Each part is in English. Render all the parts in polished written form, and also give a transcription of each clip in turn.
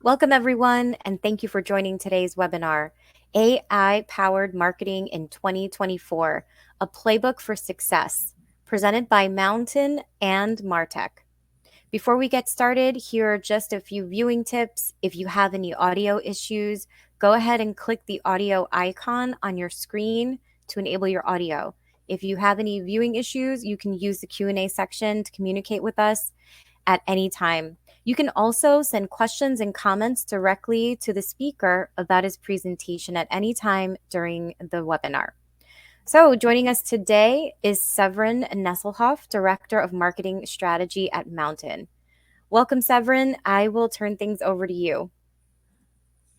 Welcome, everyone, and thank you for joining today's webinar, AI-Powered Marketing in 2024, a Playbook for Success, presented by Mountain and Martech. Before we get started, here are just a few viewing tips. If you have any audio issues, go ahead and click the audio icon on your screen to enable your audio. If you have any viewing issues, you can use the Q&A section to communicate with us at any time. You can also send questions and comments directly to the speaker about his presentation at any time during the webinar. So joining us today is Severin Nesselhoff, Director of Marketing Strategy at Mountain. Welcome, Severin. I will turn things over to you.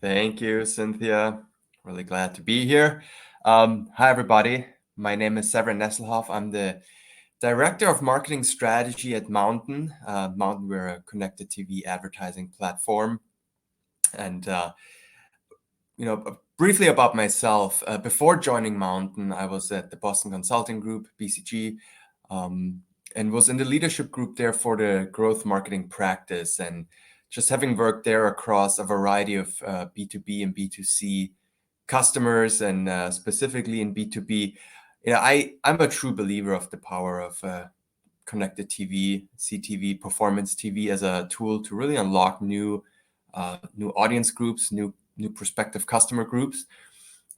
Thank you, Cynthia. Really glad to be here. Hi, everybody. My name is Severin Nesselhoff. I'm the Director of Marketing Strategy at Mountain. Mountain, we're a connected TV advertising platform. And, briefly about myself. Before joining Mountain, I was at the Boston Consulting Group, BCG, and was in the leadership group there for the growth marketing practice. And just having worked there across a variety of B2B and B2C customers, and specifically in B2B, I'm a true believer of the power of connected TV, CTV, performance TV as a tool to really unlock new audience groups, new prospective customer groups.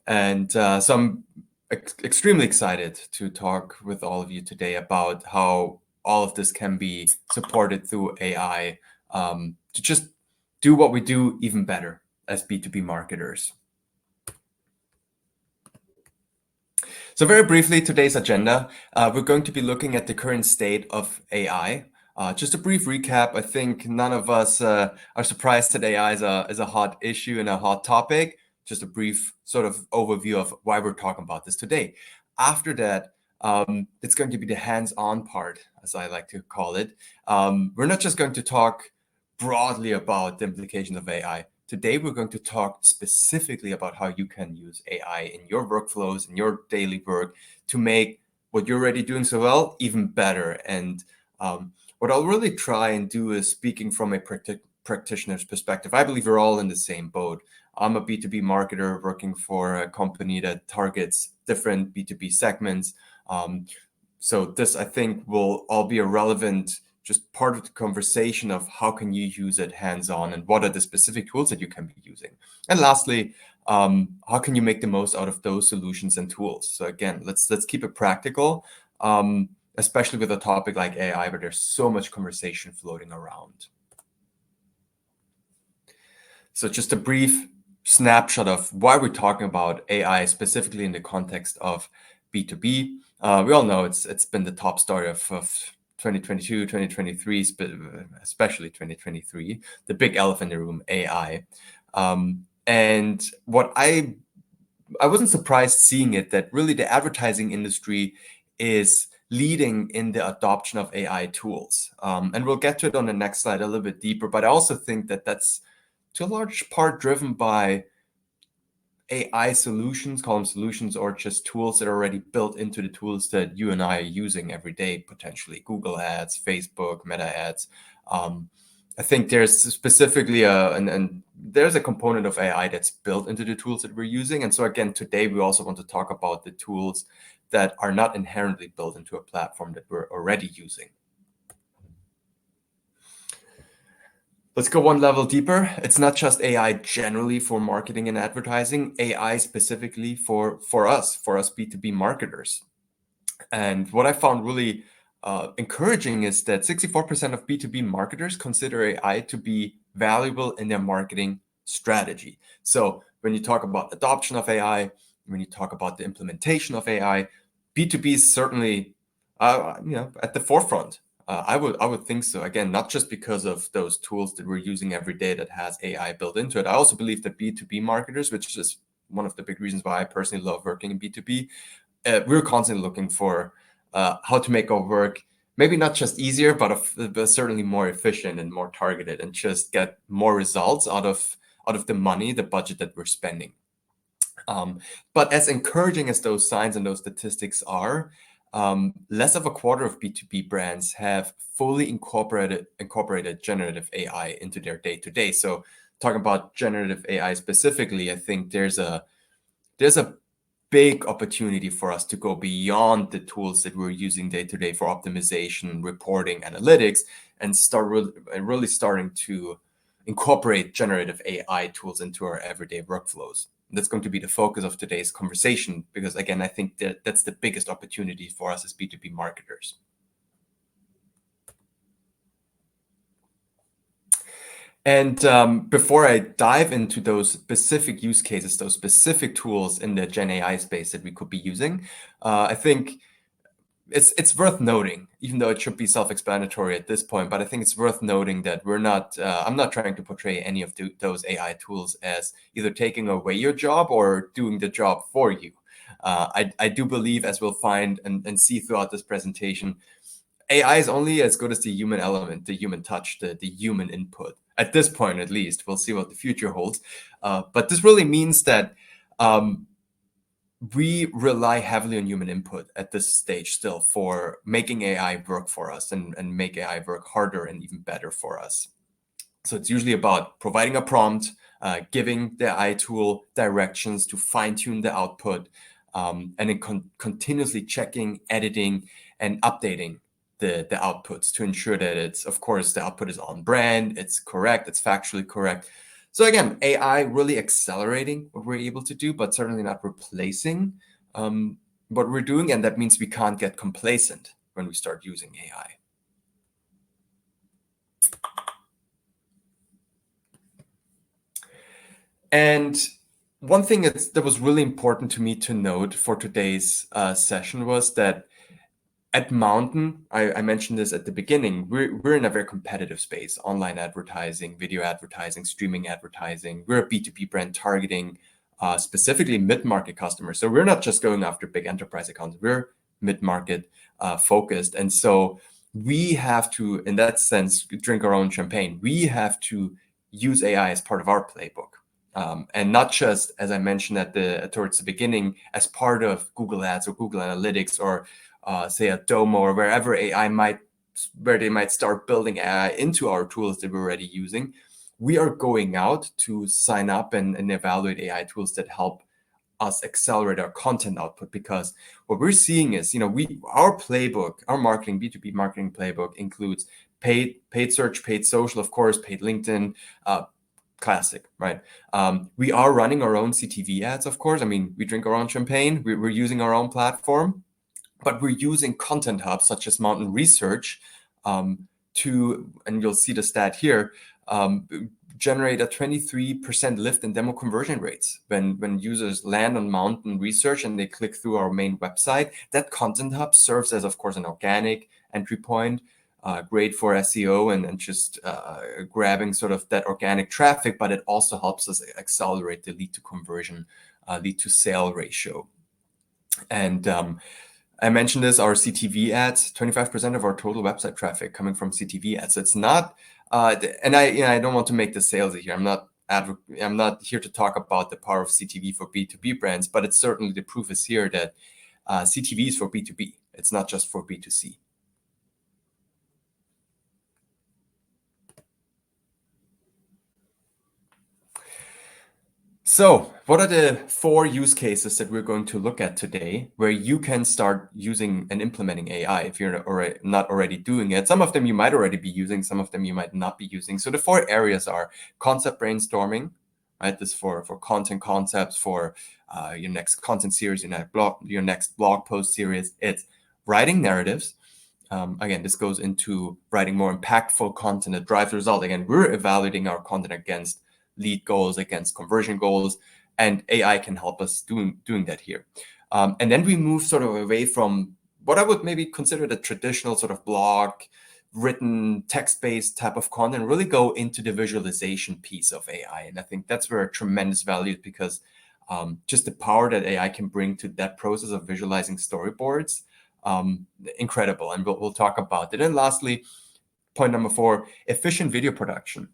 And so I'm extremely excited to talk with all of you today about how all of this can be supported through AI to just do what we do even better as B2B marketers. So very briefly, today's agenda, we're going to be looking at the current state of AI. Just a brief recap. I think none of us are surprised that AI is a hot issue and a hot topic. Just a brief sort of overview of why we're talking about this today. After that, it's going to be the hands-on part, as I like to call it. We're not just going to talk broadly about the implications of AI. Today, we're going to talk specifically about how you can use AI in your workflows, in your daily work, to make what you're already doing so well even better. And what I'll really try and do is, speaking from a practitioner's perspective, I believe we're all in the same boat. I'm a B2B marketer working for a company that targets different B2B segments. So this, I think, will all be a relevant just part of the conversation of how can you use it hands-on and what are the specific tools that you can be using. And lastly, how can you make the most out of those solutions and tools? So again, let's keep it practical, especially with a topic like AI, where there's so much conversation floating around. So just a brief snapshot of why we're talking about AI specifically in the context of B2B. We all know it's been the top story of 2022, 2023, especially 2023, the big elephant in the room, AI. And what I wasn't surprised seeing it, that really the advertising industry is leading in the adoption of AI tools. And we'll get to it on the next slide a little bit deeper, but I also think that that's to a large part driven by AI solutions, call them solutions, or just tools that are already built into the tools that you and I are using every day, potentially Google Ads, Facebook, Meta Ads. I think there's specifically and there's a component of AI that's built into the tools that we're using. And so again, today we also want to talk about the tools that are not inherently built into a platform that we're already using. Let's go one level deeper. It's not just AI generally for marketing and advertising, AI specifically for us B2B marketers. And what I found really encouraging is that 64% of B2B marketers consider AI to be valuable in their marketing strategy. So when you talk about adoption of AI, when you talk about the implementation of AI, B2B is certainly at the forefront. I would think so. Again, not just because of those tools that we're using every day that has AI built into it. I also believe that B2B marketers, which is one of the big reasons why I personally love working in B2B, we're constantly looking for how to make our work maybe not just easier, but certainly more efficient and more targeted, and just get more results out of the money, the budget that we're spending. But as encouraging as those signs and those statistics are, less of a quarter of B2B brands have fully incorporated generative AI into their day-to-day. So talking about generative AI specifically, I think there's a big opportunity for us to go beyond the tools that we're using day to day for optimization, reporting, analytics, and start really starting to incorporate generative AI tools into our everyday workflows. That's going to be the focus of today's conversation, because again, I think that that's the biggest opportunity for us as B2B marketers. And before I dive into those specific use cases, those specific tools in the Gen AI space that we could be using, I think it's worth noting, even though it should be self-explanatory at this point, but I think it's worth noting that I'm not trying to portray any of those AI tools as either taking away your job or doing the job for you. I do believe, as we'll find and see throughout this presentation, AI is only as good as the human element, the human touch, the human input. At this point, at least, we'll see what the future holds. But this really means that we rely heavily on human input at this stage still for making AI work for us and make AI work harder and even better for us. So it's usually about providing a prompt, giving the AI tool directions to fine-tune the output, and then continuously checking, editing, and updating the outputs to ensure that it's, of course, the output is on brand, it's correct, it's factually correct. So again, AI really accelerating what we're able to do, but certainly not replacing what we're doing. And that means we can't get complacent when we start using AI. And one thing that was really important to me to note for today's session was that at Mountain, I mentioned this at the beginning, we're in a very competitive space: online advertising, video advertising, streaming advertising. We're a B2B brand targeting specifically mid-market customers. So we're not just going after big enterprise accounts, we're mid-market focused. And so we have to, in that sense, drink our own champagne. We have to use AI as part of our playbook. And not just, as I mentioned towards the beginning, as part of Google Ads or Google Analytics or say a Domo or where they might start building AI into our tools that we're already using. We are going out to sign up and evaluate AI tools that help us accelerate our content output, because what we're seeing is, our playbook, our B2B marketing playbook includes paid search, paid social, of course, paid LinkedIn, classic, right? We are running our own CTV ads, of course. I mean, we drink our own champagne. We're using our own platform. But we're using content hubs such as Mountain Research to, and you'll see the stat here, generate a 23% lift in demo conversion rates. When users land on Mountain Research and they click through our main website, that content hub serves as, of course, an organic entry point, great for SEO and just grabbing sort of that organic traffic, but it also helps us accelerate the lead to conversion, lead to sale ratio. And I mentioned this, our CTV ads, 25% of our total website traffic coming from CTV ads. So it's not, and I don't want to make this salesy here. I'm not here to talk about the power of CTV for B2B brands, but it's certainly, the proof is here that CTV is for B2B. It's not just for B2C. So what are the 4 use cases that we're going to look at today where you can start using and implementing AI if you're not already doing it? Some of them you might already be using, some of them you might not be using. So the 4 areas are concept brainstorming, right? This for content concepts, for your next content series, your next blog post series. It's writing narratives. Again, this goes into writing more impactful content that drives result. Again, we're evaluating our content against lead goals, against conversion goals, and AI can help us doing that here. And then we move sort of away from what I would maybe consider the traditional sort of blog, written, text-based type of content, really go into the visualization piece of AI. And I think that's where tremendous value is, because just the power that AI can bring to that process of visualizing storyboards, incredible. And we'll talk about it. And lastly, point number 4, efficient video production.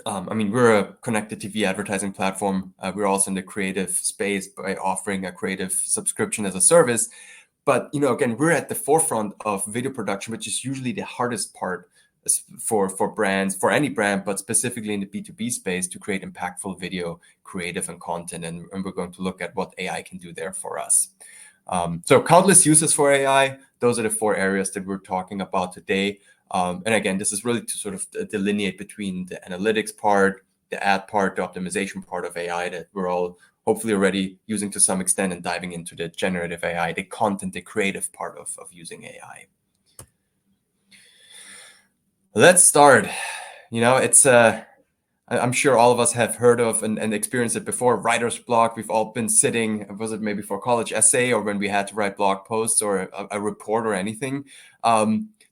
I mean, we're a connected TV advertising platform. We're also in the creative space by offering a creative subscription as a service. But, again, we're at the forefront of video production, which is usually the hardest part for brands, for any brand, but specifically in the B2B space, to create impactful video, creative, and content. And we're going to look at what AI can do there for us. So countless uses for AI. Those are the 4 areas that we're talking about today. And again, this is really to sort of delineate between the analytics part, the ad part, the optimization part of AI that we're all hopefully already using to some extent, and diving into the generative AI, the content, the creative part of using AI. Let's start. It's I'm sure all of us have heard of and experienced it before. Writer's block. We've all been sitting, was it maybe for a college essay or when we had to write blog posts or a report or anything?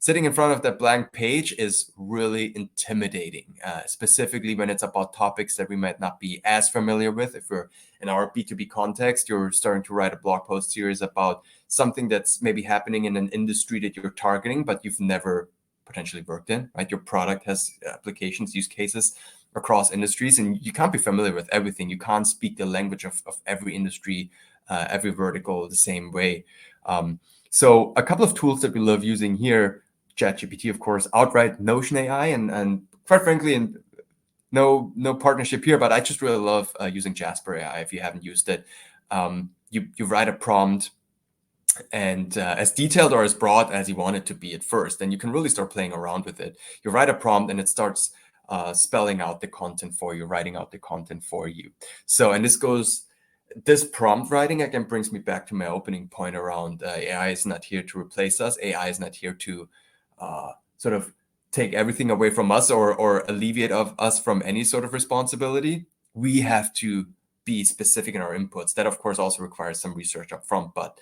Sitting in front of that blank page is really intimidating, specifically when it's about topics that we might not be as familiar with. If we're in our B2B context, you're starting to write a blog post series about something that's maybe happening in an industry that you're targeting, but you've never potentially worked in, right? Your product has applications, use cases across industries, and you can't be familiar with everything. You can't speak the language of every industry, every vertical the same way. So a couple of tools that we love using here, ChatGPT, of course, outright Notion AI, and quite frankly, and no partnership here, but I just really love using Jasper AI. If you haven't used it, you write a prompt, and as detailed or as broad as you want it to be at first, then you can really start playing around with it. You write a prompt and it starts spelling out the content for you, writing out the content for you. So, and this prompt writing again brings me back to my opening point around AI is not here to replace us. AI is not here to sort of take everything away from us or alleviate of us from any sort of responsibility. We have to be specific in our inputs. That, of course, also requires some research up front, but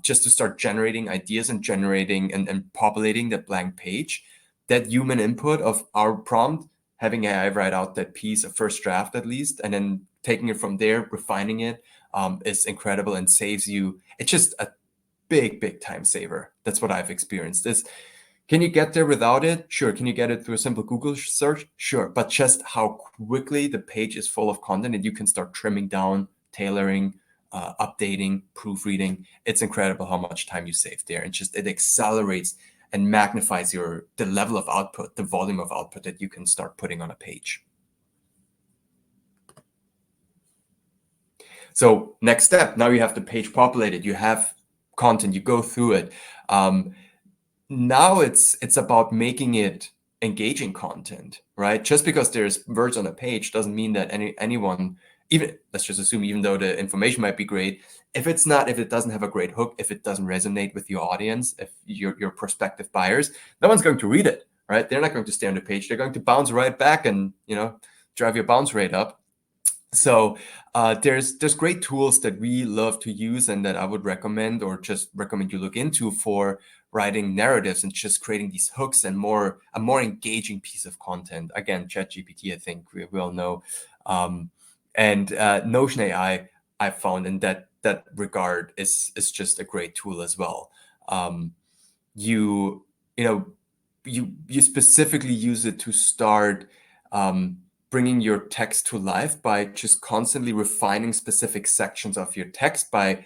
just to start generating ideas and generating and populating that blank page, that human input of our prompt, having AI write out that piece, a first draft at least, and then taking it from there, refining it, is incredible and saves you. It's just a big time saver. That's what I've experienced. Can you get there without it? Sure. Can you get it through a simple Google search? Sure. But just how quickly the page is full of content and you can start trimming down, tailoring, updating, proofreading. It's incredible how much time you save there. And just it accelerates and magnifies the level of output, the volume of output that you can start putting on a page. So next step, now you have the page populated, you have content, you go through it. Now it's about making it engaging content, right? Just because there's words on a page doesn't mean that anyone, even let's just assume, even though the information might be great, if it doesn't have a great hook, if it doesn't resonate with your audience, if your prospective buyers, no one's going to read it, right? They're not going to stay on the page. They're going to bounce right back and drive your bounce rate up. So there's great tools that we love to use and that I would recommend, or just recommend you look into, for writing narratives and just creating these hooks and a more engaging piece of content. Again, ChatGPT, I think we all know, and Notion AI, I found in that regard is just a great tool as well. You specifically use it to start bringing your text to life by just constantly refining specific sections of your text by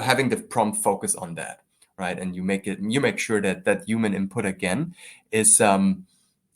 having the prompt focus on that, right? And you make sure that human input again is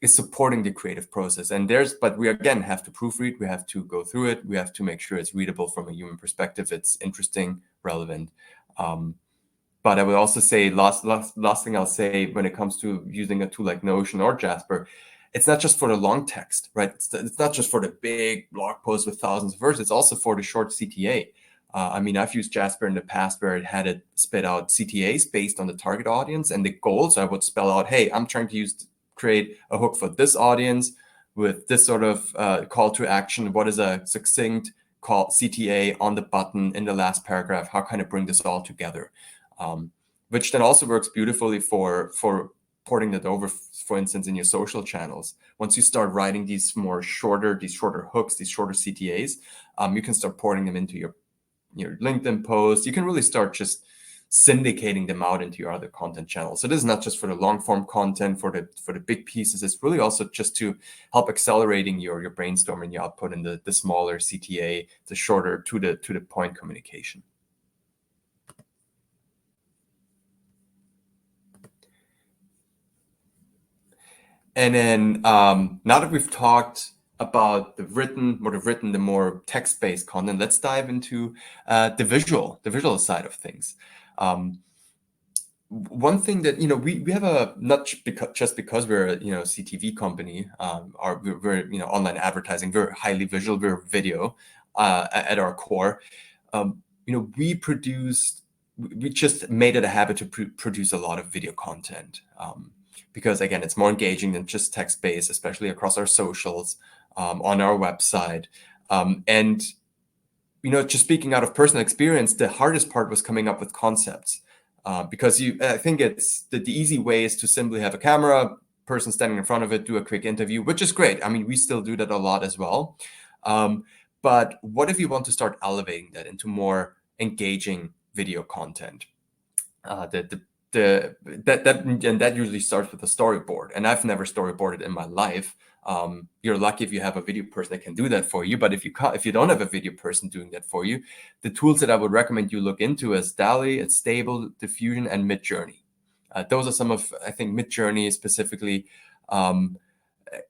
supporting the creative process. But we again have to proofread, we have to go through it, we have to make sure it's readable from a human perspective, it's interesting, relevant. But I would also say, last thing I'll say when it comes to using a tool like Notion or Jasper, it's not just for the long text, right? It's not just for the big blog posts with thousands of words. It's also for the short CTA. I've used Jasper in the past where it had it spit out CTAs based on the target audience and the goals. I would spell out, hey, I'm trying to create a hook for this audience with this sort of call to action. What is a succinct call CTA on the button in the last paragraph? How can I bring this all together? Which then also works beautifully for porting that over, for instance, in your social channels. Once you start writing these shorter hooks, these shorter CTAs, you can start porting them into your LinkedIn posts. You can really start just syndicating them out into your other content channels. So this is not just for the long form content, for the big pieces. It's really also just to help accelerating your brainstorming, your output in the smaller CTA, the shorter to the point communication. And then now that we've talked about the more text-based content, let's dive into the visual side of things. One thing that we have a not just because we're a CTV company, or we're online advertising, we're highly visual, we're video at our core. We just made it a habit to produce a lot of video content, because again, it's more engaging than just text-based, especially across our socials, on our website. And just speaking out of personal experience, the hardest part was coming up with concepts, because I think it's the easy way is to simply have a camera, person standing in front of it, do a quick interview, which is great. I mean, we still do that a lot as well. But what if you want to start elevating that into more engaging video content? That usually starts with a storyboard, and I've never storyboarded in my life. You're lucky if you have a video person that can do that for you. But if you don't have a video person doing that for you, the tools that I would recommend you look into is DALL-E, it's Stable Diffusion, and Midjourney. Those are some of, I think, Midjourney specifically.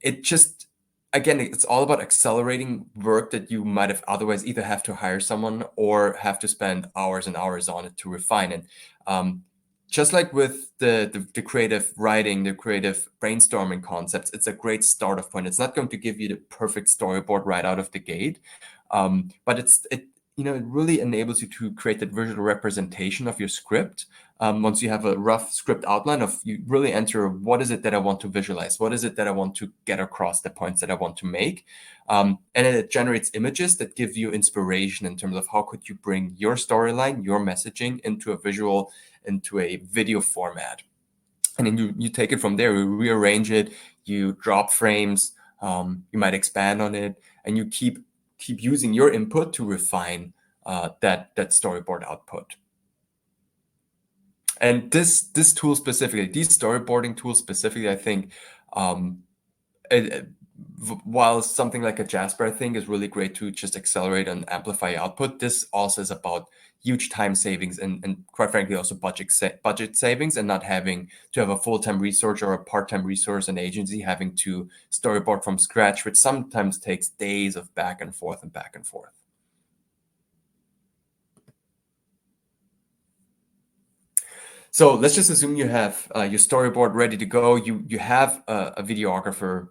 It just, again, it's all about accelerating work that you might have otherwise either have to hire someone or have to spend hours and hours on it to refine it. Just like with the creative writing, the creative brainstorming concepts, it's a great startup point. It's not going to give you the perfect storyboard right out of the gate, but it really enables you to create that visual representation of your script. Once you have a rough script outline of, you really enter, what is it that I want to visualize? What is it that I want to get across, the points that I want to make? And then it generates images that give you inspiration in terms of how could you bring your storyline, your messaging into a video format. And then you take it from there, you rearrange it, you drop frames, you might expand on it, and you keep using your input to refine that storyboard output. And this tool specifically, these storyboarding tools specifically, I think, while something like a Jasper, I think, is really great to just accelerate and amplify output, this also is about huge time savings and quite frankly also budget savings, and not having to have a full-time resource or a part-time resource and agency having to storyboard from scratch, which sometimes takes days of back and forth and back and forth. So let's just assume you have your storyboard ready to go. You have a videographer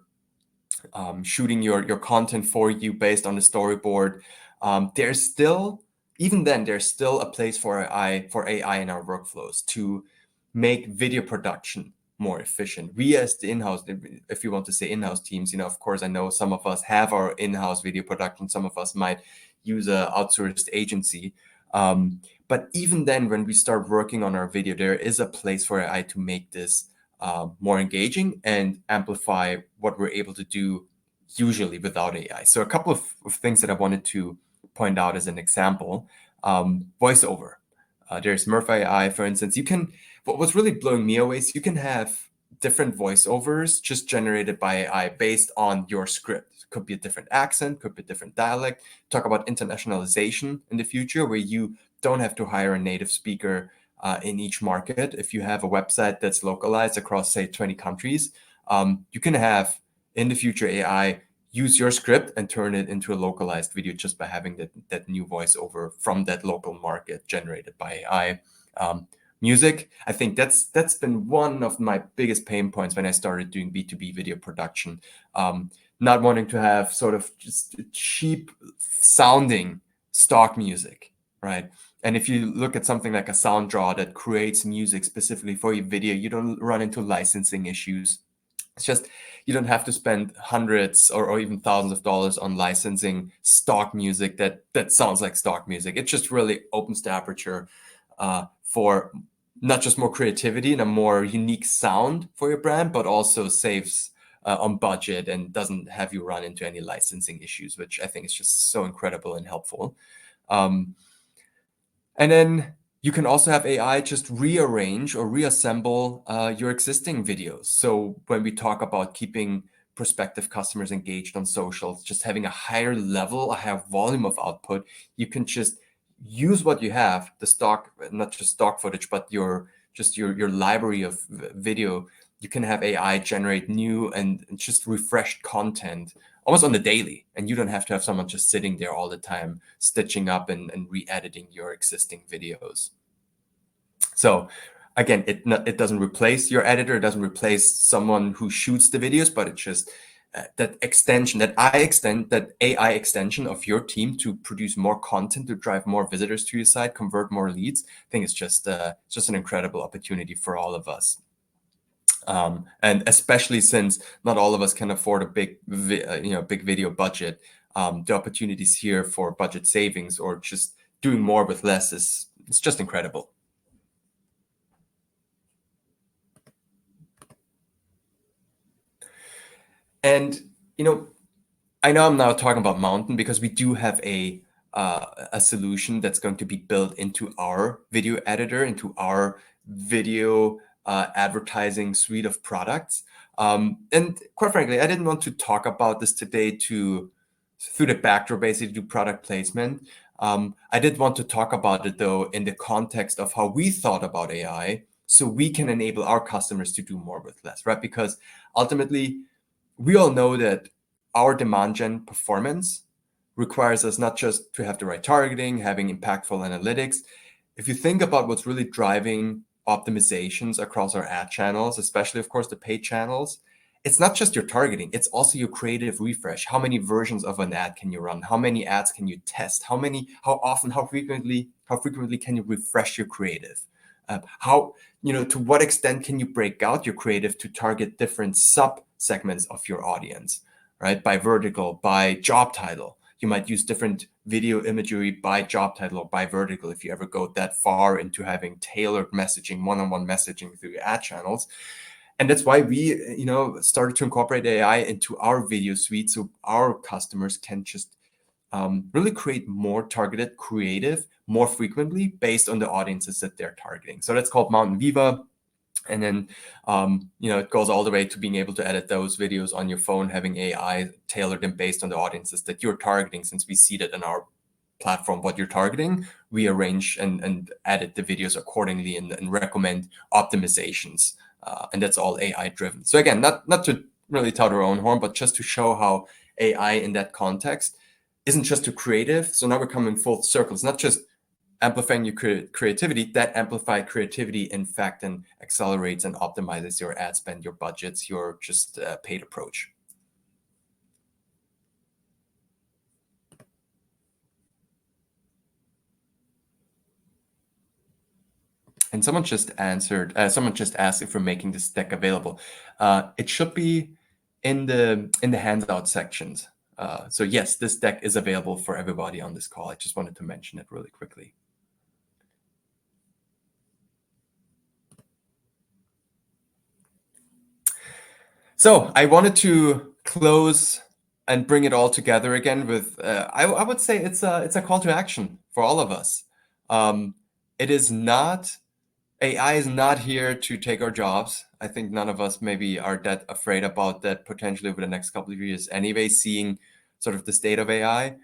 shooting your content for you based on the storyboard. There's still a place for AI in our workflows to make video production more efficient. We as the in-house, if you want to say in-house teams, of course, I know some of us have our in-house video production. Some of us might use a outsourced agency. But even then, when we start working on our video, there is a place for AI to make this more engaging and amplify what we're able to do usually without AI. So a couple of things that I wanted to point out as an example. Voiceover. There's Murph AI, for instance. What's really blowing me away is you can have different voiceovers just generated by AI based on your script. It could be a different accent, could be a different dialect. Talk about internationalization in the future, where you don't have to hire a native speaker in each market. If you have a website that's localized across, say, 20 countries, you can have, in the future, AI use your script and turn it into a localized video just by having that new voiceover from that local market generated by AI. Music, I think that's been one of my biggest pain points when I started doing B2B video production. Not wanting to have sort of just cheap sounding stock music, right? And if you look at something like a SoundDraw that creates music specifically for your video, you don't run into licensing issues. It's just, you don't have to spend hundreds or even thousands of dollars on licensing stock music that sounds like stock music. It just really opens the aperture for not just more creativity and a more unique sound for your brand, but also saves on budget and doesn't have you run into any licensing issues, which I think is just so incredible and helpful. And then you can also have AI just rearrange or reassemble your existing videos. So when we talk about keeping prospective customers engaged on socials, just having a higher level, a higher volume of output, you can just use what you have, the stock, not just stock footage, but your library of video you can have AI generate new and just refreshed content almost on the daily, and you don't have to have someone just sitting there all the time stitching up and re-editing your existing videos. So again, it doesn't replace your editor, it doesn't replace someone who shoots the videos, but it's just that extension, that AI extension of your team to produce more content, to drive more visitors to your site, convert more leads. I think it's just an incredible opportunity for all of us. And especially since not all of us can afford a big video budget, the opportunities here for budget savings or just doing more with less it's just incredible. And I know I'm now talking about Mountain because we do have a solution that's going to be built into our video editor, into our video advertising suite of products. And quite frankly, I didn't want to talk about this today through the backdoor, basically do product placement. I did want to talk about it though in the context of how we thought about AI, so we can enable our customers to do more with less, right? Because ultimately, we all know that our demand gen performance requires us not just to have the right targeting, having impactful analytics. If you think about what's really driving optimizations across our ad channels, especially, of course, the paid channels, it's not just your targeting, it's also your creative refresh. How many versions of an ad can you run? How many ads can you test? How often, how frequently can you refresh your creative? To what extent can you break out your creative to target different sub segments of your audience, right? By vertical, by job title. You might use different video imagery by job title or by vertical if you ever go that far into having tailored messaging, one-on-one messaging through your ad channels. And that's why we, started to incorporate AI into our video suite so our customers can just really create more targeted creative more frequently based on the audiences that they're targeting. So that's called Mountain Viva. And then, it goes all the way to being able to edit those videos on your phone, having AI tailor them based on the audiences that you're targeting. Since we see that in our platform, what you're targeting, we arrange and edit the videos accordingly and recommend optimizations. And that's all AI driven. So again, not to really tout our own horn, but just to show how AI in that context isn't just too creative. So now we're coming full circle. It's not just amplifying your creativity. That amplified creativity, in fact, and accelerates and optimizes your ad spend, your budgets, your just paid approach. And someone just asked if we're making this deck available. It should be in the handout sections. So yes, this deck is available for everybody on this call. I just wanted to mention it really quickly. So I wanted to close and bring it all together again with, I would say it's a call to action for all of us. It is not, AI is not here to take our jobs. I think none of us maybe are that afraid about that potentially over the next couple of years anyway, seeing sort of the state of AI.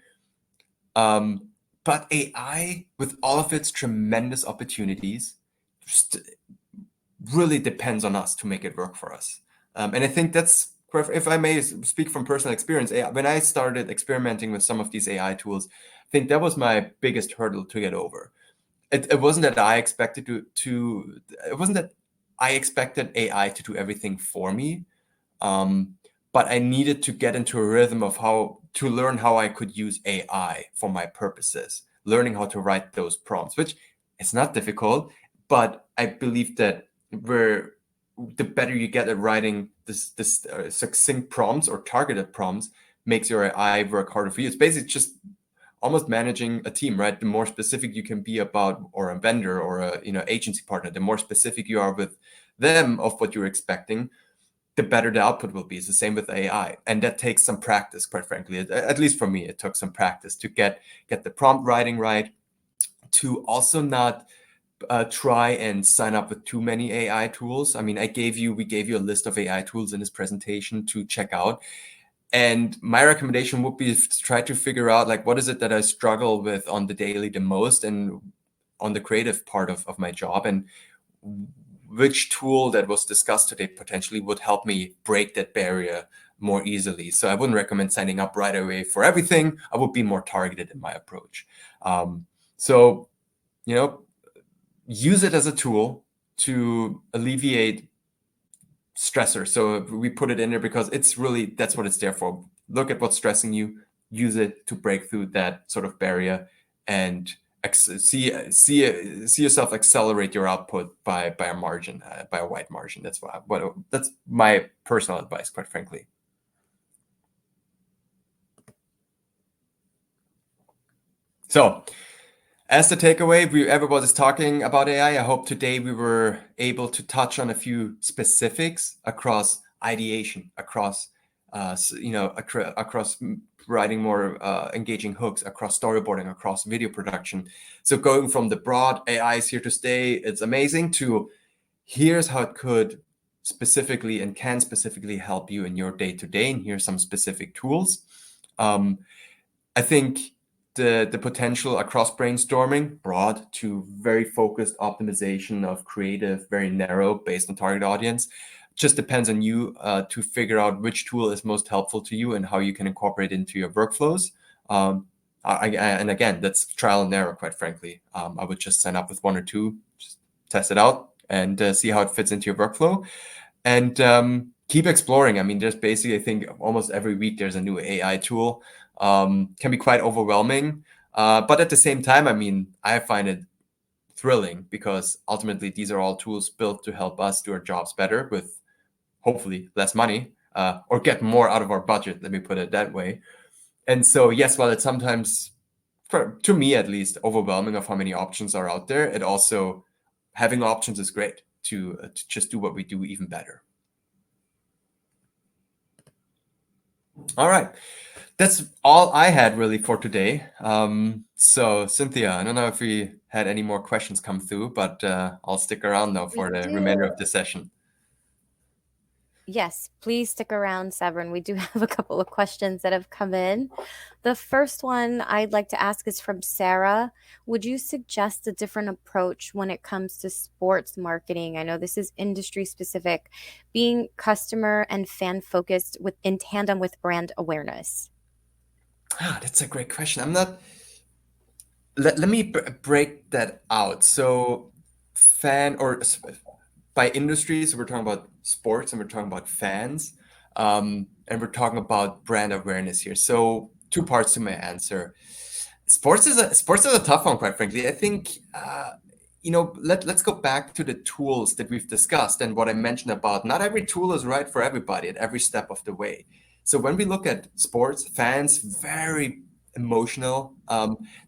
But AI, with all of its tremendous opportunities, just really depends on us to make it work for us. And I think that's, if I may speak from personal experience, when I started experimenting with some of these AI tools, I think that was my biggest hurdle to get over. It wasn't that I expected it wasn't that I expected AI to do everything for me, but I needed to get into a rhythm of to learn how I could use AI for my purposes, learning how to write those prompts, which is not difficult, but I believe that the better you get at writing this succinct prompts or targeted prompts makes your AI work harder for you. It's basically just almost managing a team, right? The more specific you can be about, or a vendor or a agency partner, the more specific you are with them of what you're expecting, the better the output will be. It's the same with AI, and that takes some practice. Quite frankly, at least for me, it took some practice to get the prompt writing right, to also not try and sign up with too many AI tools. I mean, we gave you a list of AI tools in this presentation to check out. And my recommendation would be to try to figure out, like, what is it that I struggle with on the daily the most and on the creative part of my job, and which tool that was discussed today potentially would help me break that barrier more easily. So I wouldn't recommend signing up right away for everything. I would be more targeted in my approach. So, use it as a tool to alleviate stressor. So we put it in there because that's what it's there for. Look at what's stressing you, use it to break through that sort of barrier, and see yourself accelerate your output by a margin, by a wide margin. That's my personal advice, quite frankly. So, as the takeaway, everybody's talking about AI. I hope today we were able to touch on a few specifics across ideation, across writing more engaging hooks, across storyboarding, across video production. So going from the broad AI is here to stay, it's amazing, to here's how it could specifically and can specifically help you in your day-to-day, and here's some specific tools. I think the potential across brainstorming, broad to very focused optimization of creative, very narrow based on target audience, just depends on you to figure out which tool is most helpful to you and how you can incorporate it into your workflows. And again, that's trial and error, quite frankly. I would just sign up with one or two, just test it out and see how it fits into your workflow. And keep exploring. I mean, there's basically, I think, almost every week there's a new AI tool. Can be quite overwhelming. But at the same time, I mean, I find it thrilling because ultimately these are all tools built to help us do our jobs better with hopefully less money, or get more out of our budget. Let me put it that way. And so, yes, while it's sometimes, to me at least, overwhelming of how many options are out there, it also, having options is great to just do what we do even better. All right. That's all I had really for today. So Cynthia, I don't know if we had any more questions come through, but I'll stick around now for the remainder of the session. Yes, please stick around, Severin. We do have a couple of questions that have come in. The first one I'd like to ask is from Sarah. Would you suggest a different approach when it comes to sports marketing? I know this is industry specific, being customer and fan focused in tandem with brand awareness. That's a great question. Let me break that out. So by industries, we're talking about sports and we're talking about fans, and we're talking about brand awareness here. So two parts to my answer. Sports is a tough one, quite frankly. I think let's go back to the tools that we've discussed and what I mentioned about not every tool is right for everybody at every step of the way. So when we look at sports, fans, very emotional.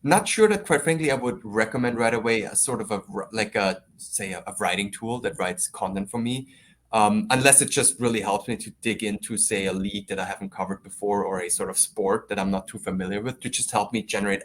Not sure that, quite frankly, I would recommend right away a sort of a writing tool that writes content for me, unless it just really helps me to dig into, say, a league that I haven't covered before or a sort of sport that I'm not too familiar with, to just help me generate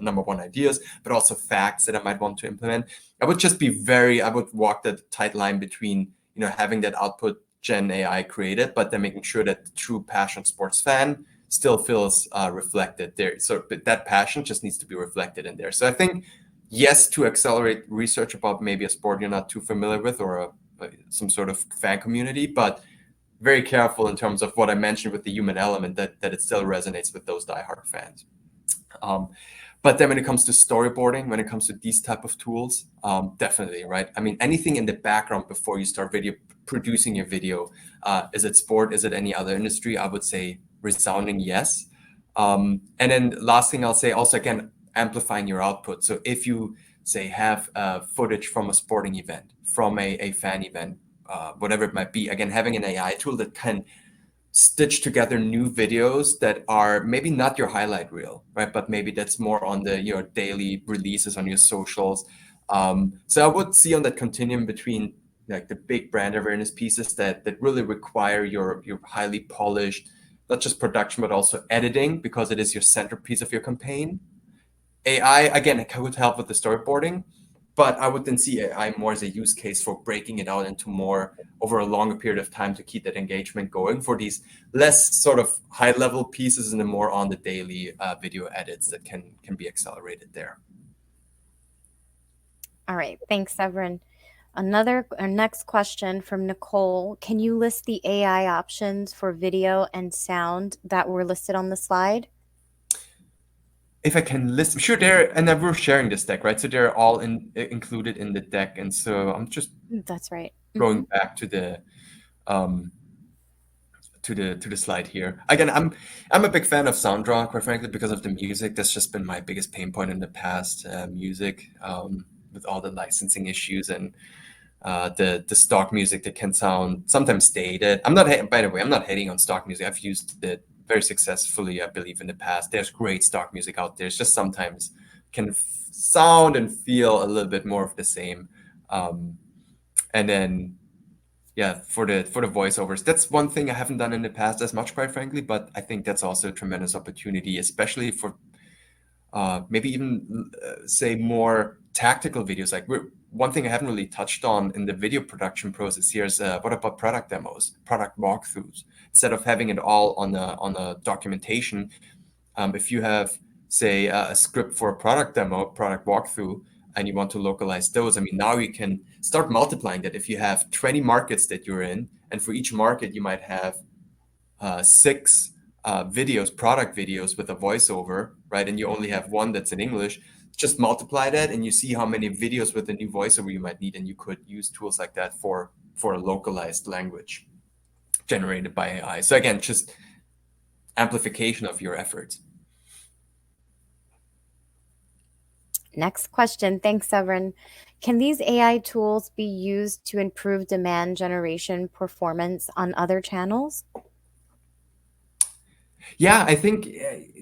number one, ideas, but also facts that I might want to implement. I would walk that tight line between, having that output gen AI created, but then making sure that the true passionate sports fan still feels reflected there. So that passion just needs to be reflected in there. So I think, yes, to accelerate research about maybe a sport you're not too familiar with or some sort of fan community, but very careful in terms of what I mentioned with the human element, that it still resonates with those diehard fans. But then when it comes to storyboarding, when it comes to these type of tools, definitely, right? I mean, anything in the background before you start producing your video, is it sport? Is it any other industry? I would say resounding yes. And then last thing I'll say, also, again, amplifying your output. So if you, say, have footage from a sporting event, from a fan event, whatever it might be, again, having an AI tool that can stitch together new videos that are maybe not your highlight reel, right? But maybe that's more on your daily releases on your socials. So I would see on that continuum between like the big brand awareness pieces that really require your highly polished, not just production, but also editing, because it is your centerpiece of your campaign. AI, again, it would help with the storyboarding, but I would then see AI more as a use case for breaking it out into more over a longer period of time to keep that engagement going for these less sort of high level pieces and then more on the daily video edits that can be accelerated there. All right. Thanks, Severin. Our next question from Nicole. Can you list the AI options for video and sound that were listed on the slide? If I can list, sure, and then we're sharing this deck, right? So they're all included in the deck, and so I'm just That's right. going back to the um, to the slide here. Again, I'm a big fan of SoundDraw, quite frankly, because of the music. That's just been my biggest pain point in the past, music, with all the licensing issues and the stock music that can sound sometimes dated. By the way, I'm not hating on stock music. I've used it very successfully, I believe, in the past. There's great stock music out there. It's just sometimes can sound and feel a little bit more of the same. And then yeah, for the voiceovers, that's one thing I haven't done in the past as much, quite frankly, but I think that's also a tremendous opportunity, especially for maybe even say more tactical videos. Like one thing I haven't really touched on in the video production process here is what about product demos, product walkthroughs? Instead of having it all on a documentation, if you have say a script for a product demo, product walkthrough, and you want to localize those, I mean, now you can start multiplying that. If you have 20 markets that you're in, and for each market you might have six videos, product videos with a voiceover, right? And you only have one that's in English. Just multiply that, and you see how many videos with a new voiceover you might need, and you could use tools like that for a localized language generated by AI. So again, just amplification of your efforts. Next question. Thanks, Severin. Can these AI tools be used to improve demand generation performance on other channels? Yeah, I think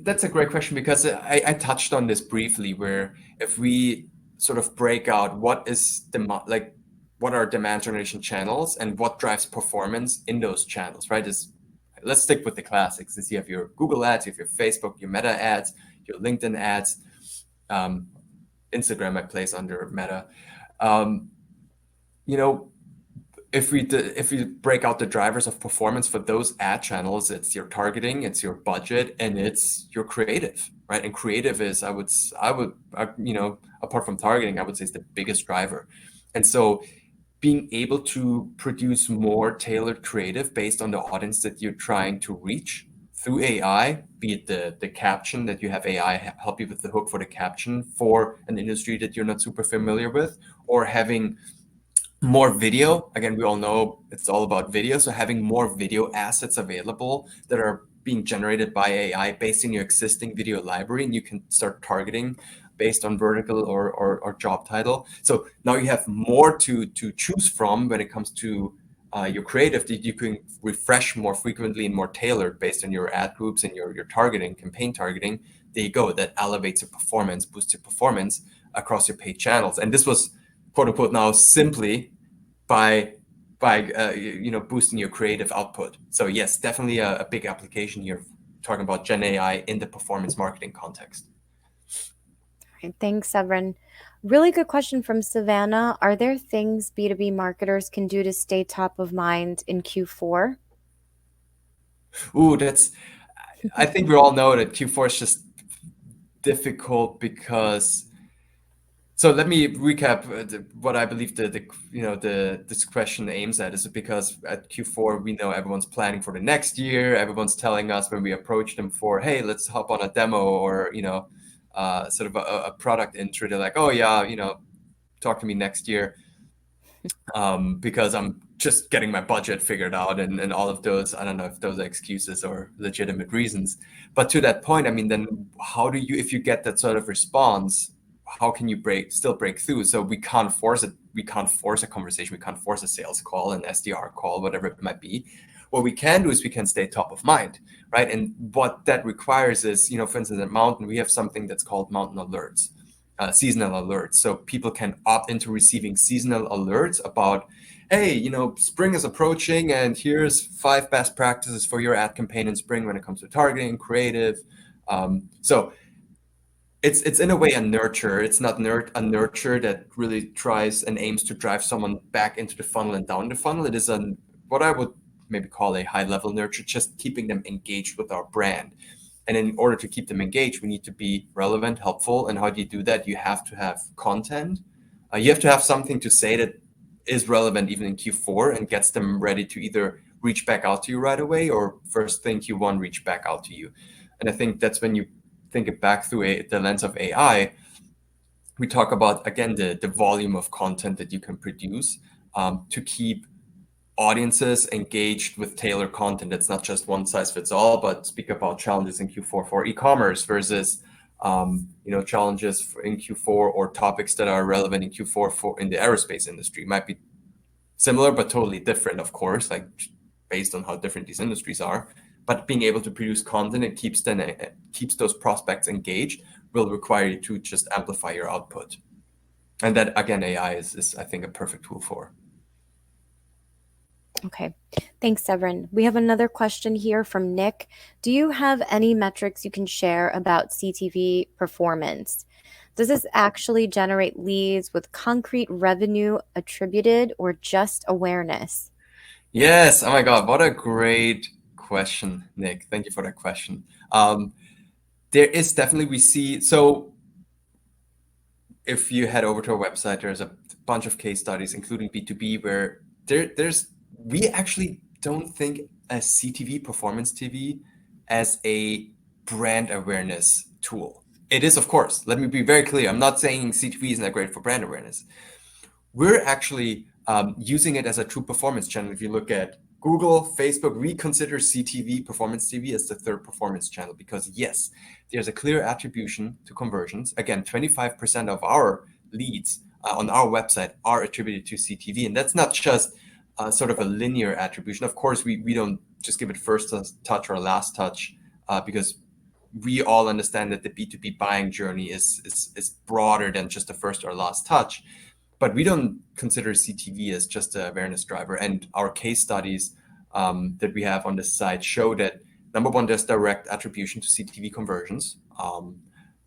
that's a great question, because I touched on this briefly, where if we sort of break out what is what are demand generation channels and what drives performance in those channels, right? Let's stick with the classics. Since you have your Google ads, you have your Facebook, your Meta ads, your LinkedIn ads, Instagram I place under Meta. You know, if we break out the drivers of performance for those ad channels, it's your targeting, it's your budget, and it's your creative, right? And creative is, I would apart from targeting, I would say is the biggest driver. And so being able to produce more tailored creative based on the audience that you're trying to reach through AI, be it the caption that you have AI help you with the hook for the caption for an industry that you're not super familiar with, or having more video. Again, we all know it's all about video. So having more video assets available that are being generated by AI based in your existing video library, and you can start targeting based on vertical or job title. So now you have more to choose from when it comes to your creative, that you can refresh more frequently and more tailored based on your ad groups and your targeting, campaign targeting. There you go. That elevates your performance, boosts your performance across your paid channels. And this was, quote unquote, now simply by boosting your creative output. So yes, definitely a big application here, talking about Gen AI in the performance marketing context. Thanks, Severin. Really good question from Savannah. Are there things B2B marketers can do to stay top of mind in Q4? Ooh, I think we all know that Q4 is just difficult because. So let me recap what I believe this question aims at, is because at Q4 we know everyone's planning for the next year. Everyone's telling us when we approach them for, hey, let's hop on a demo, or sort of a product intro. They're like, oh yeah, talk to me next year, because I'm just getting my budget figured out, and all of those. I don't know if those are excuses or legitimate reasons. But to that point, I mean, then how do you, if you get that sort of response, how can you still break through? So we can't force it. We can't force a conversation. We can't force a sales call, an SDR call, whatever it might be. What we can do is we can stay top of mind, right? And what that requires is, for instance, at Mountain, we have something that's called Mountain Alerts, seasonal alerts. So people can opt into receiving seasonal alerts about, hey, spring is approaching, and here's 5 best practices for your ad campaign in spring when it comes to targeting, creative. So it's in a way a nurture. It's not a nurture that really tries and aims to drive someone back into the funnel and down the funnel. It is what I would maybe call a high level nurture, just keeping them engaged with our brand. And in order to keep them engaged, we need to be relevant, helpful. And how do you do that? You have to have content. You have to have something to say that is relevant even in Q4 and gets them ready to either reach back out to you right away or first thing Q1 reach back out to you. And I think that's when you think it back through the lens of AI. We talk about, again, the volume of content that you can produce to keep audiences engaged with tailored content. It's not just one size fits all, but speak about challenges in Q4 for e-commerce versus challenges in Q4 or topics that are relevant in Q4 for in the aerospace industry. Might be similar but totally different, of course, like based on how different these industries are. But being able to produce content and keeps those prospects engaged will require you to just amplify your output. And that, again, AI is I think, a perfect tool for. Okay. Thanks, Severin. We have another question here from Nick. Do you have any metrics you can share about CTV performance? Does this actually generate leads with concrete revenue attributed or just awareness? Yes. Oh my God, what a great question, Nick. Thank you for that question. There is definitely, we see, so if you head over to our website, there's a bunch of case studies, including B2B, where we actually don't think a CTV, performance TV, as a brand awareness tool. It is, of course. Let me be very clear. I'm not saying CTV isn't that great for brand awareness. We're actually using it as a true performance channel. If you look at Google, Facebook, we consider CTV, performance TV, as the third performance channel because, yes, there's a clear attribution to conversions. Again, 25% of our leads on our website are attributed to CTV. And that's not just sort of a linear attribution. Of course, we don't just give it first touch or last touch because we all understand that the B2B buying journey is broader than just the first or last touch. But we don't consider CTV as just an awareness driver. And our case studies that we have on this site show that, number one, there's direct attribution to CTV conversions.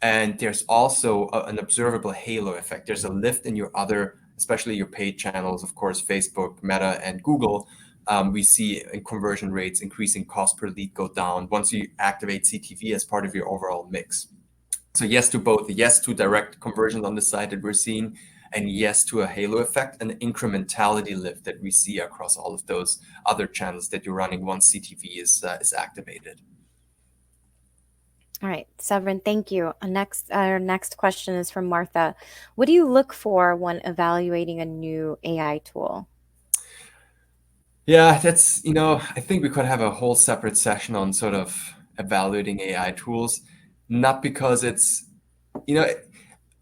And there's also an observable halo effect. There's a lift in your other, especially your paid channels, of course, Facebook, Meta, and Google. We see in conversion rates increasing, cost per lead go down once you activate CTV as part of your overall mix. So yes to both. Yes to direct conversions on the site that we're seeing, and yes to a halo effect, an incrementality lift that we see across all of those other channels that you're running once CTV is activated. All right, Severin, thank you. Our next question is from Martha. What do you look for when evaluating a new AI tool? Yeah, that's, I think we could have a whole separate session on sort of evaluating AI tools, not because it's,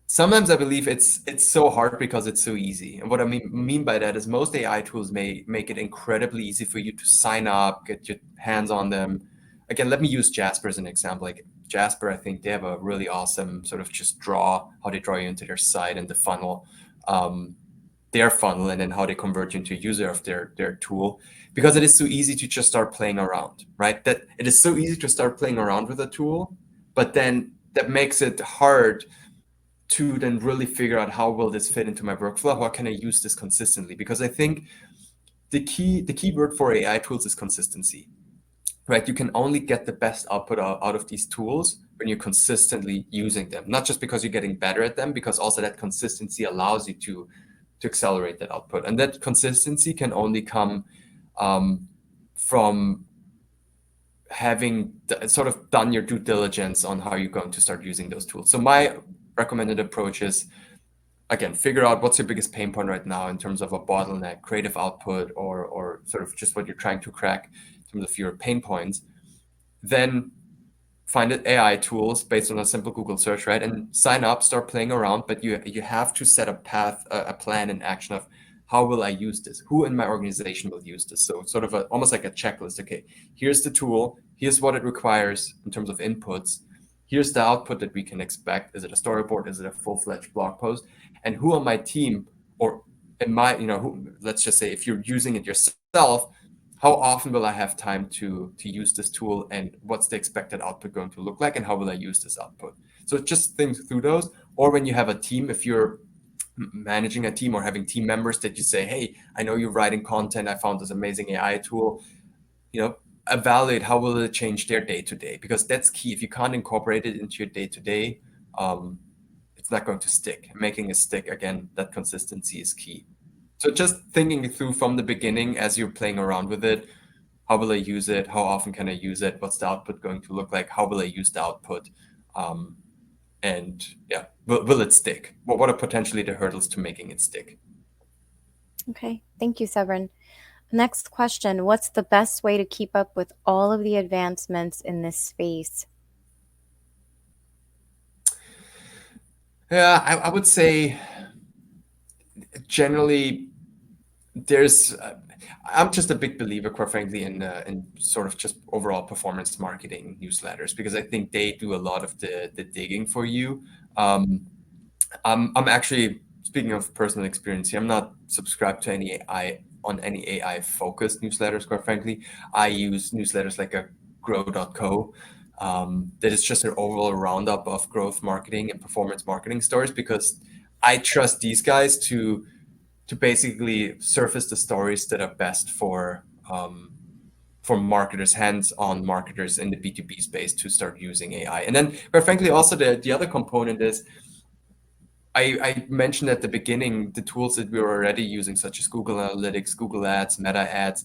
sometimes I believe it's so hard because it's so easy. And what I mean by that is most AI tools may make it incredibly easy for you to sign up, get your hands on them. Again, let me use Jasper as an example. Like Jasper, I think they have a really awesome sort of just how they draw you into their site and the funnel, their funnel, and then how they convert you into a user of their tool, because it is so easy to just start playing around, right? That it is so easy to start playing around with a tool, but then that makes it hard to then really figure out how will this fit into my workflow? How can I use this consistently? Because I think the key word for AI tools is consistency, right? You can only get the best output out of these tools when you're consistently using them, not just because you're getting better at them, because also that consistency allows you to accelerate that output. And that consistency can only come from having sort of done your due diligence on how you're going to start using those tools. So my recommended approach is, again, figure out what's your biggest pain point right now in terms of a bottleneck, creative output, or sort of just what you're trying to crack in terms of your pain points. Then find AI tools based on a simple Google search, right? And sign up, start playing around, but you have to set a path, a plan in action of how will I use this? Who in my organization will use this? So sort of almost like a checklist. Okay, here's the tool. Here's what it requires in terms of inputs. Here's the output that we can expect. Is it a storyboard? Is it a full-fledged blog post? And who on my team or in my, let's just say if you're using it yourself, how often will I have time to use this tool, and what's the expected output going to look like, and how will I use this output? So just think through those. Or when you have a team, if you're managing a team or having team members that you say, hey, I know you're writing content, I found this amazing AI tool, evaluate how will it change their day-to-day, because that's key. If you can't incorporate it into your day-to-day, it's not going to stick. Making it stick, again, that consistency is key. So just thinking it through from the beginning as you're playing around with it, how will I use it? How often can I use it? What's the output going to look like? How will I use the output? Um, and yeah, will it stick? What are potentially the hurdles to making it stick? Okay, thank you, Severin. Next question. What's the best way to keep up with all of the advancements in this space? Yeah, I would say generally there's I'm just a big believer, quite frankly, in sort of just overall performance marketing newsletters because I think they do a lot of the digging for you. Um, I'm actually speaking of personal experience here. I'm not subscribed to any AI focused newsletters. Quite frankly, I use newsletters like a Grow.co. That is just an overall roundup of growth marketing and performance marketing stories because I trust these guys to basically surface the stories that are best for marketers, hands-on marketers in the B2B space to start using AI. And then, quite frankly, also the other component is I mentioned at the beginning the tools that we were already using, such as Google Analytics, Google Ads, Meta Ads.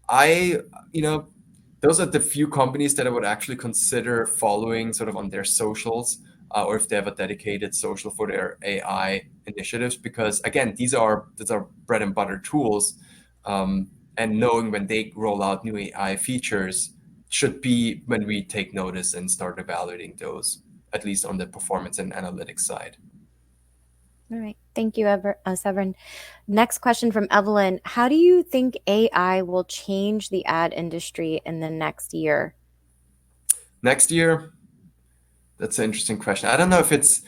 I, you know, those are the few companies that I would actually consider following sort of on their socials, or if they have a dedicated social for their AI initiatives, because again, these are bread and butter tools, and knowing when they roll out new AI features should be when we take notice and start evaluating those, at least on the performance and analytics side. All right. Thank you, Severin. Next question from Evelyn. How do you think AI will change the ad industry in the next year? Next year, that's an interesting question. I don't know if it's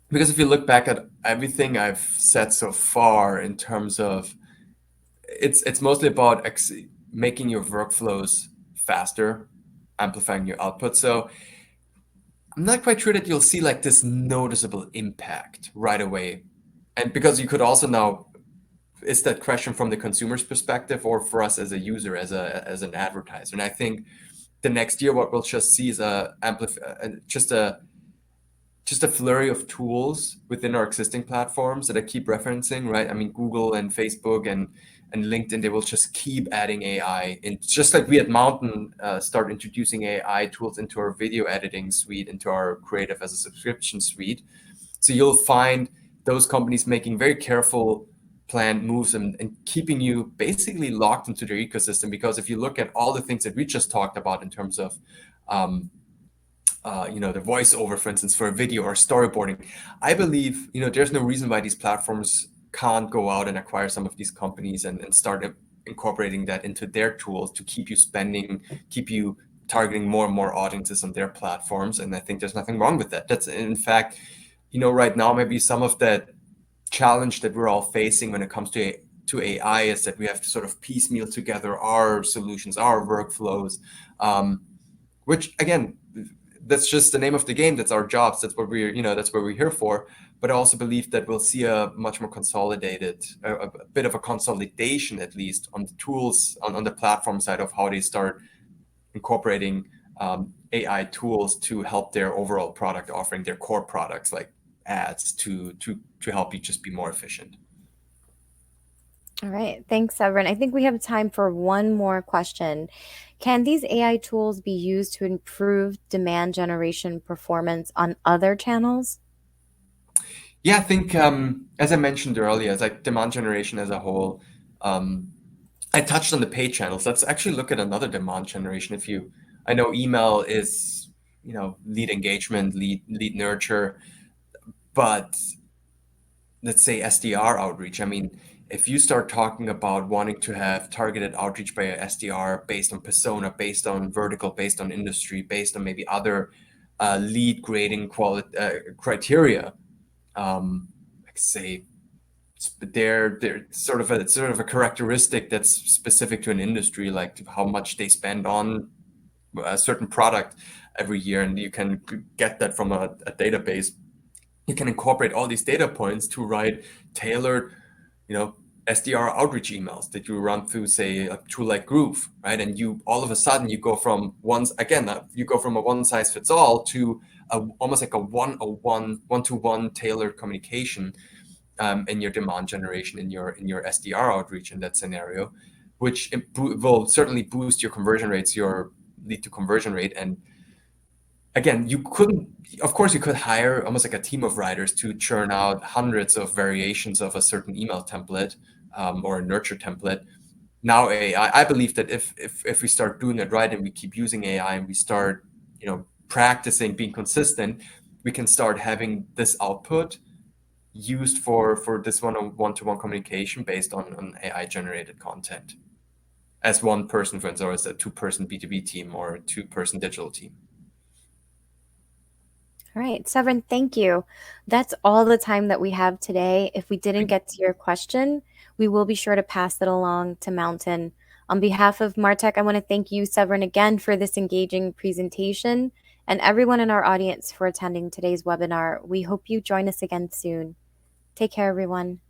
because if you look back at everything I've said so far in terms of it's mostly about making your workflows faster, amplifying your output. So I'm not quite sure that you'll see like this noticeable impact right away. And because you could also now, is that question from the consumer's perspective or for us as a user, as an advertiser? And I think the next year, what we'll just see is just a flurry of tools within our existing platforms that I keep referencing, right? I mean, Google and Facebook and LinkedIn, they will just keep adding AI. And just like we at Mountain start introducing AI tools into our video editing suite, into our creative as a subscription suite. So you'll find those companies making very careful planned moves and keeping you basically locked into their ecosystem. Because if you look at all the things that we just talked about in terms of um, the voiceover, for instance, for a video or storyboarding. I believe, there's no reason why these platforms can't go out and acquire some of these companies and start incorporating that into their tools to keep you spending, keep you targeting more and more audiences on their platforms. And I think there's nothing wrong with that. That's, in fact, right now, maybe some of that challenge that we're all facing when it comes to AI is that we have to sort of piecemeal together our solutions, our workflows, which again, that's just the name of the game. That's our jobs. That's what that's what we're here for. But I also believe that we'll see a much more consolidated, a bit of a consolidation, at least on the tools, on the platform side of how they start incorporating AI tools to help their overall product offering, their core products like ads to help you just be more efficient. All right. Thanks, Severin. I think we have time for one more question. Can these AI tools be used to improve demand generation performance on other channels? Yeah, I think as I mentioned earlier, it's like demand generation as a whole. I touched on the paid channels. Let's actually look at another demand generation. I know email is, lead engagement, lead nurture, but let's say SDR outreach. I mean, if you start talking about wanting to have targeted outreach by a SDR based on persona, based on vertical, based on industry, based on maybe other lead grading criteria, like say they're sort of a characteristic that's specific to an industry, like how much they spend on a certain product every year, and you can get that from a database. You can incorporate all these data points to write tailored, you know, SDR outreach emails that you run through, say, a tool like Groove, right? And you all of a sudden you go from a one size fits all to almost like a one-to-one tailored communication in your demand generation, in your SDR outreach in that scenario, which will certainly boost your conversion rates, your lead to conversion rate. And again, you couldn't, of course, you could hire almost like a team of writers to churn out hundreds of variations of a certain email template or a nurture template. Now AI, I believe that if we start doing it right and we keep using AI and we start, practicing being consistent, we can start having this output used for this one-to-one communication based on AI generated content as one person, for instance, or as a two-person B2B team or a two-person digital team. All right, Severin, thank you. That's all the time that we have today. If we didn't get to your question, we will be sure to pass it along to Mountain. On behalf of Martech, I want to thank you, Severin, again for this engaging presentation and everyone in our audience for attending today's webinar. We hope you join us again soon. Take care, everyone.